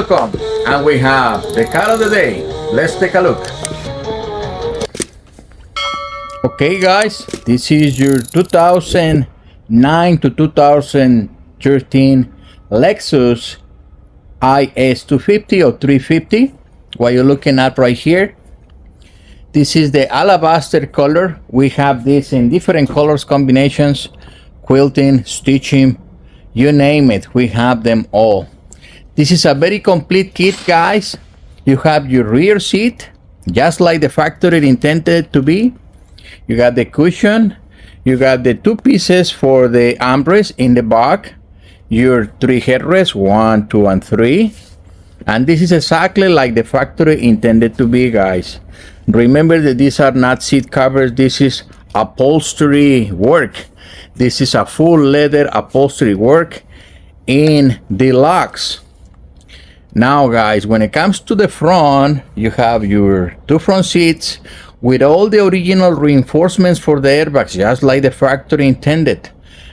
welcome. And we have the car of the day. Let's take a look. Okay guys, this is your 2009 to 2013 Lexus IS 250 or 350. What you're looking at right here. This is the Alabaster color. We have this in different colors combinations, quilting, stitching, you name it, we have them all. This is a very complete kit, guys. You have your rear seat, just like the factory intended to be. You got the cushion, you got the two pieces for the armrest in the back, your three headrests, 1, 2, and 3. And this is exactly like the factory intended to be, guys. Remember that these are not seat covers, this is upholstery work. This is a full leather upholstery work in deluxe. Now guys, when it comes to the front, you have your two front seats with all the original reinforcements for the airbags, just like the factory intended.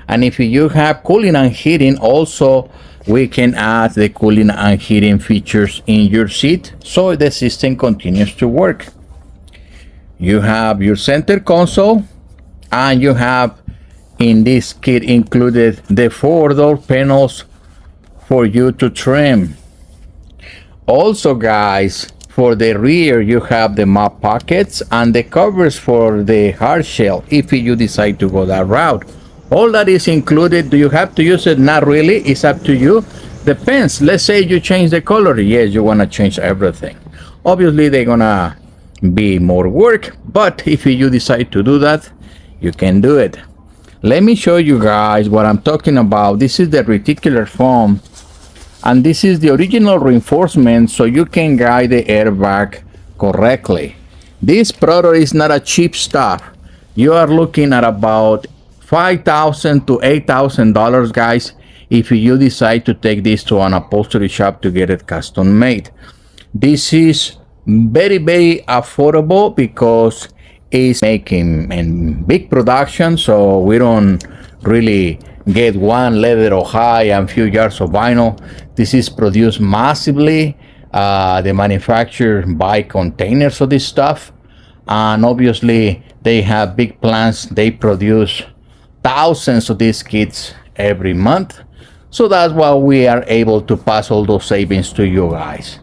And if you have cooling and heating, also we can add the cooling and heating features in your seat so the system continues to work. You have your center console, and you have in this kit included the 4-door panels for you to trim. Also guys, for the rear you have the mop pockets and the covers for the hard shell if you decide to go that route. All that is included. Do you have to use it? Not really, it's up to you. Depends. Let's say you change the color. Yes, you want to change everything. Obviously they're gonna be more work, but if you decide to do that, you can do it. Let me show you guys what I'm talking about. This is the reticular foam, and this is the original reinforcement so you can guide the airbag correctly. This product is not a cheap stuff. You are looking at about $5,000 to $8,000, guys, if you decide to take this to an upholstery shop to get it custom made. This is very affordable because it's making in big production, so we don't really get one leather or high and few yards of vinyl. This is produced massively. The manufacturer buy containers of this stuff, and obviously they have big plans. They produce thousands of these kits every month, so that's why we are able to pass all those savings to you guys.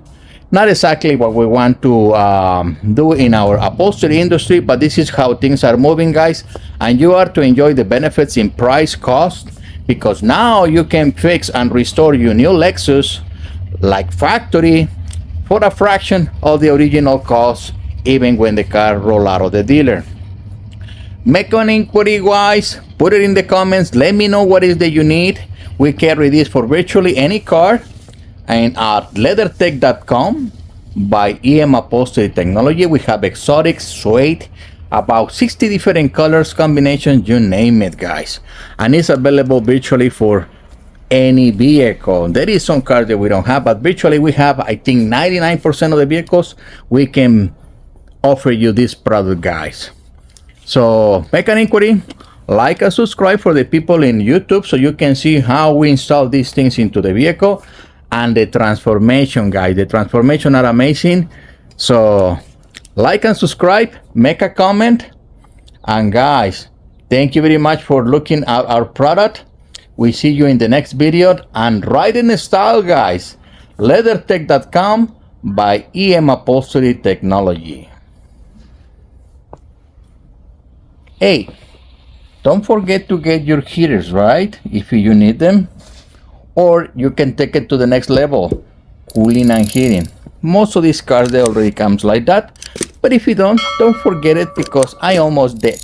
Not exactly what we want to do in our upholstery industry, but this is how things are moving, guys, and you are to enjoy the benefits in price cost, because now you can fix and restore your new Lexus like factory for a fraction of the original cost, even when the car roll out of the dealer. Make an inquiry, guys, put it in the comments, let me know what is that you need. We carry this for virtually any car, and at leathertech.com by EM Upholstery Technology we have exotic, suede, about 60 different colors, combinations, you name it, guys, and it's available virtually for any vehicle. There is some cars that we don't have, but virtually we have, I think 99% of the vehicles we can offer you this product, guys. So make an inquiry, like and subscribe for the people in YouTube so you can see how we install these things into the vehicle. And the transformation, guys, the transformation are amazing. So like and subscribe, make a comment, and guys, thank you very much for looking at our product. We see you in the next video, and ride in style, guys. Leathertech.com by EM Upholstery Technology. Hey, don't forget to get your heaters, right, if you need them. Or you can take it to the next level, cooling and heating. Most of these cars, they already comes like that. But if you don't forget it, because I almost did.